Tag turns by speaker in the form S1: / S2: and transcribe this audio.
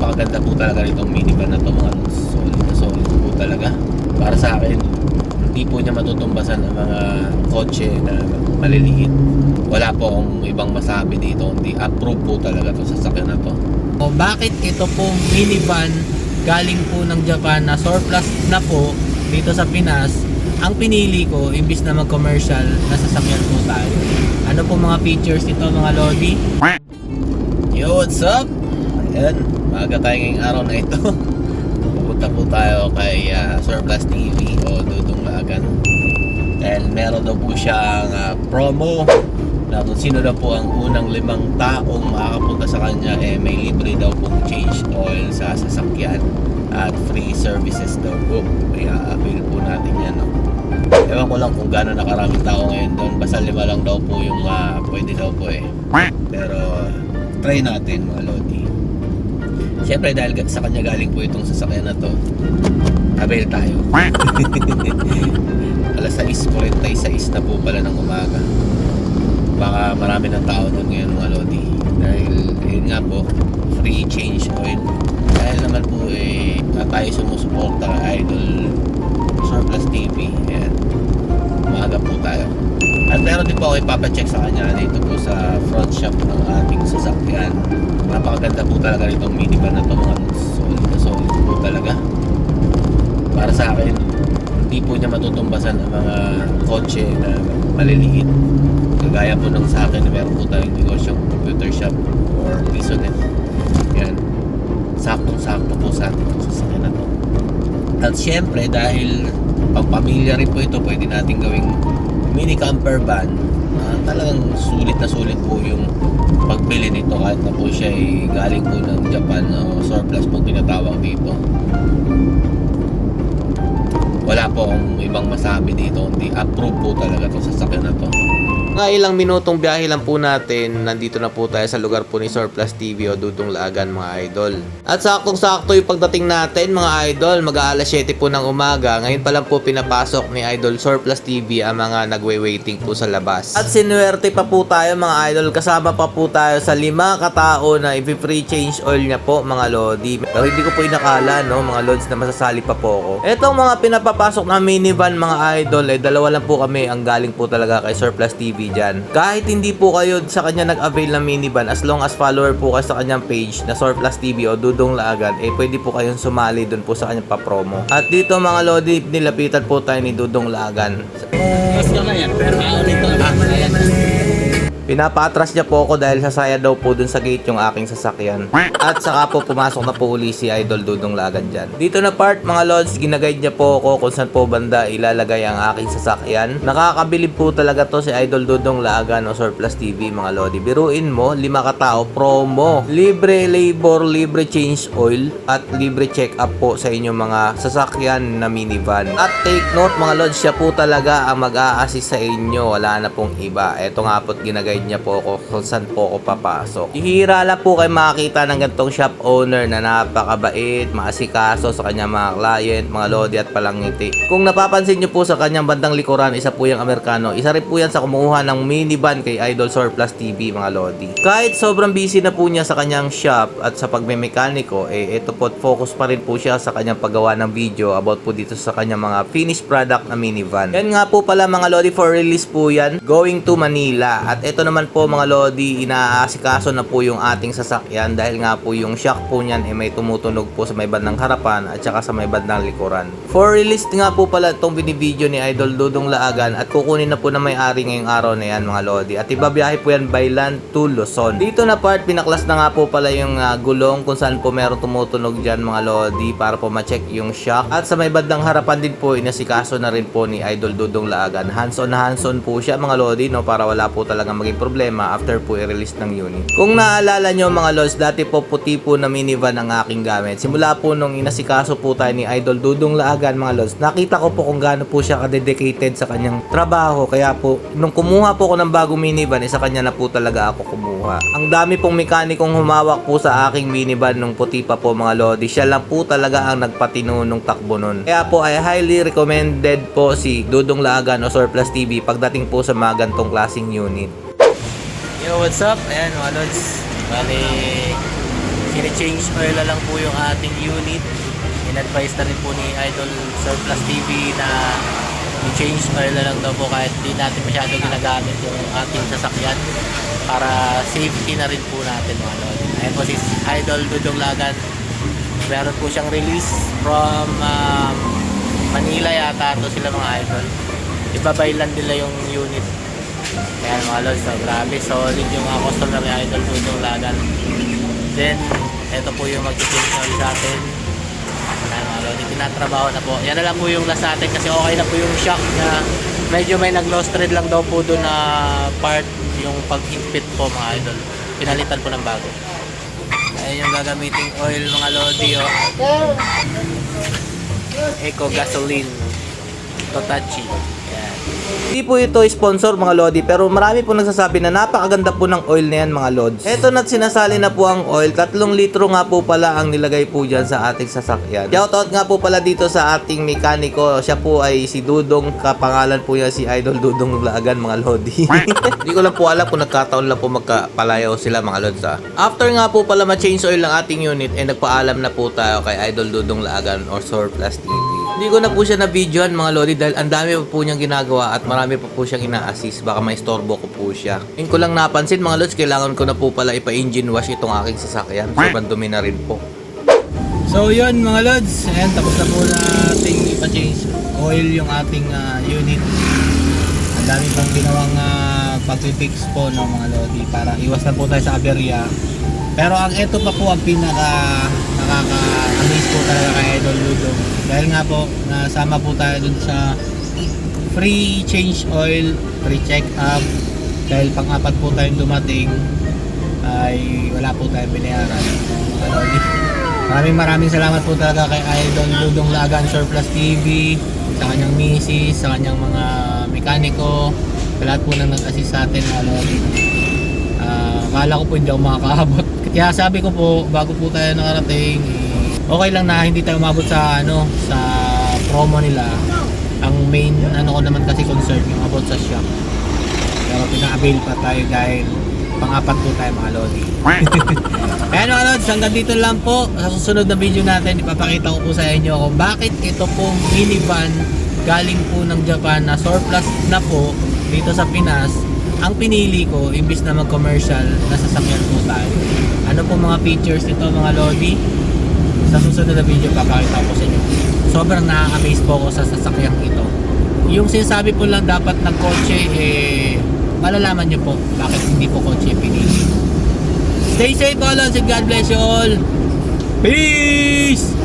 S1: Napakaganda po talaga nitong minivan na to mga lods. Solid po talaga. Para sa akin, hindi po niya matutumbasan ang mga kotse na maliliit. Wala po akong ibang masabi dito, hindi approve po talaga to sa sasakyan na to. O bakit ito pong minivan galing po ng Japan na surplus na po dito sa Pinas, ang pinili ko imbis na mag-commercial na sasakyan po tayo. Ano po mga features nito mga lodi? Yo, what's up? Ayan, maaga tayo ngayong araw na ito. Pupunta po tayo kay Surplus TV o Dudong Lagan. Dahil meron daw po siyang promo na kung sino daw po ang unang 5 taong makakapunta sa kanya, may libre daw pong change oil sa sasakyan at free services daw po. Kaya avail po natin yan, no? Ewan ko lang kung gano'n nakaraming tao ngayon doon. Basta 5 lang daw po yung pwede daw po eh. Pero try natin mga lodi. Siyempre dahil sa kanya galing po itong sasakyan na to, avail tayo. Alas 6:46 na po pala ng umaga. Baka marami ng tao doon ngayon mga lodi. Dahil yun nga po, free change oil. Dahil naman po tayo sumusuporta Idol Surplus TV. Ayan, umaga po tayo. At meron din po ako ipapacheck sa kanya dito po sa front shop ng ating sasakyan. Napakaganda po talaga nitong minivan na to mga solid po talaga. Para sa akin, hindi po niya matutumbasan ang mga kotse na maliliit. Kagaya po ng sa akin na meron po tayong negosyong computer shop or pisonet. Yan, saktong-sakto po sa ating sasakyan na to. At syempre dahil pang-pamilya rin po ito, pwede natin gawing mini camper van. Talagang sulit na sulit po yung pagbili nito kahit na po siya ay galing po ng Japan o surplus po tinatawag dito. Wala po akong ibang masabi dito, hindi approve po talaga to sa sasakyan na to. Mga ilang minutong biyahe lang po natin, nandito na po tayo sa lugar po ni Surplus TV o Dudong Lagan mga idol. At saktong-sakto yung pagdating natin mga idol, mag-aalas 7 po ng umaga. Ngayon pa lang po pinapasok ni Idol Surplus TV ang mga nagwe-waiting po sa labas. At sinuwerte pa po tayo mga idol, kasama pa po tayo sa 5 katao na i-free change oil niya po mga lodi. Pero hindi ko po inakala no mga lods na masasali pa po ako. Etong mga pinapapasok na minivan mga idol, dalawa lang po kami ang galing po talaga kay Surplus TV dyan. Kahit hindi po kayo sa kanya nag-avail ng minivan, as long as follower po kayo sa kanyang page na Surplus TV o Dudong Lagan, pwede po kayong sumali dun po sa kanyang pa-promo. At dito mga lodi, nilapitan po tayo ni Dudong Lagan. Pinapa-atras niya po ako dahil sasaya daw po dun sa gate yung aking sasakyan. At saka po pumasok na po uli si Idol Dudong Lagan dyan. Dito na part mga lods, ginaguide niya po ako kung saan po banda ilalagay ang aking sasakyan. Nakakabilib po talaga to si Idol Dudong Lagan o Surplus TV mga lodi. Biruin mo, 5 katao, promo. Libre labor, libre change oil, at libre check up po sa inyong mga sasakyan na minivan. At take note mga lods, siya po talaga ang mag-a-assist sa inyo. Wala na pong iba. Eto nga po't ginaguide niya po ako kung saan po ako papasok. Ihira lang po kayo makakita ng ganitong shop owner na napakabait, maasikaso sa kanyang mga client, mga lodi at palangiti. Kung napapansin nyo po sa kanyang bandang likuran, isa po yung Amerikano. Isa rin po yan sa kumuha ng minivan kay Idol Surplus TV mga lodi. Kahit sobrang busy na po niya sa kanyang shop at sa pagmemekaniko, ito po focus pa rin po siya sa kanyang paggawa ng video about po dito sa kanyang mga finished product na minivan. Yan nga po pala mga lodi, for release po yan, going to Manila. At ito naman po mga lodi, inaasikaso na po yung ating sasakyan dahil nga po yung shock po niyan may tumutunog po sa may bandang harapan at saka sa may bandang likuran. For release nga po pala itong binibideo ni Idol Dudong Lagan at kukunin na po na may-ari ngayong araw na yan mga lodi. At ibabiyahe po yan by land to Luzon. Dito na part, pinaklas na nga po pala yung gulong kung saan po meron tumutunog dyan mga lodi para po ma-check yung shock. At sa may bandang harapan din po, inasikaso na rin po ni Idol Dudong Lagan. Hands-on na hands-on po siya mga lodi, no, para wala po talaga maging problema after po i-release ng unit. Kung naalala nyo mga lods, dati po puti po na minivan ang aking gamit. Simula po nung inasikaso po tayo ni Idol Dudong Lagan mga lods, nakita ko po kung gaano po siya ka-dedicated sa kanyang trabaho. Kaya po, nung kumuha po ko ng bagong minivan, sa kanya na po talaga ako kumuha. Ang dami pong mekanikong humawak po sa aking minivan nung puti pa po mga lodi. Siya lang po talaga ang nagpatino nung takbo nun. Kaya po ay highly recommended po si Dudong Lagan o Surplus TV pagdating po sa mga gantong klaseng unit. Yo, what's up? Ayan mga lods, bali Kini-change oil na lang po yung ating unit. In-advise na rin po ni Idol Surplus TV na i-change oil na lang daw po kahit hindi natin masyado ginagamit yung ating sasakyan para safety na rin po natin mga lodi. Ayan po si Idol Dudong Lagan. Meron po siyang release from Manila yata ito sila mga idol. Ibabaylan nila yung unit. Ayan mga lodi, so grabe solid yung mga customer ni Idol Dudong Lagan. Then ito po yung mag-change oil sa atin. Ayan mga lodi, tinatrabaho na po. Yan na lang po yung last natin kasi okay na po yung shock na medyo may nag-lost thread lang daw po doon na part yung pag-input po mga idol. Pinalitan po ng bago. Ayan yung gagamiting oil mga lodi, oh. Eco Gasoline Totachi. Ayan. Hindi po ito sponsor mga lodi, pero marami po nagsasabi na napakaganda po ng oil na yan mga lods. Eto na't sinasali na po ang oil. 3 litro nga po pala ang nilagay po dyan sa ating sasakyan. Shoutout nga po pala dito sa ating mekaniko. Siya po ay si Dudong. Kapangalan po niya si Idol Dudong Lagan mga lodi. Hindi ko lang po alam kung nagkataon lang po magkapalayaw sila mga lods ha. After nga po pala ma-change oil ng ating unit, nagpaalam na po tayo kay Idol Dudong Lagan or Surplus TV. Hindi ko na po siya na-videoan mga lodi dahil ang dami po niyang ginagawa at marami pa po siyang ina-assist. Baka maistorbo ko po siya. Ngayon ko lang napansin mga lods, kailangan ko na po pala ipa-engine wash itong aking sasakyan. Sobrang dumi na rin po. So yun mga lods, ayan, tapos na po nating ipa-change oil yung ating unit. Ang dami pong ginawang pag-fix po no, mga lodi para iwasan po tayo sa aberya. Pero ang ito pa po ang nakaka-amaze po talaga kay Idol Ludo. Dahil nga po, nasama po tayo dun sa free change oil, free check up. Dahil pang-apat po tayong dumating, ay wala po tayong binayaran. Maraming salamat po talaga kay Idol Dudong Lagan Surplus TV, sa kanyang misis, sa kanyang mga mekaniko, sa lahat po nang nag-assist sa atin. Akala ko po hindi ako makakaabot. Kaya sabi ko po, bago po tayo nakarating, okay lang na hindi tayo umabot sa sa promo nila. Ang main ko naman kasi concern yung about sa shop. Pero pina-avail pa tayo dahil pang-apat po tayo mga lodi. Ayan mga lods, hanggang dito lang po. Sa susunod na video natin, ipapakita ko po sa inyo kung bakit ito pong minivan galing po ng Japan na surplus na po dito sa Pinas. Ang pinili ko, imbis na mag-commercial, nasasakyan po tayo. Ano po mga features nito mga lodi? Sa susunod na video, papakita ko sa inyo. Sobrang na-amaze po ako sa sasakyang ito. Yung sinasabi po lang dapat nagkotse, malalaman nyo po bakit hindi po kotse pinili. Stay safe all and God bless you all. Peace!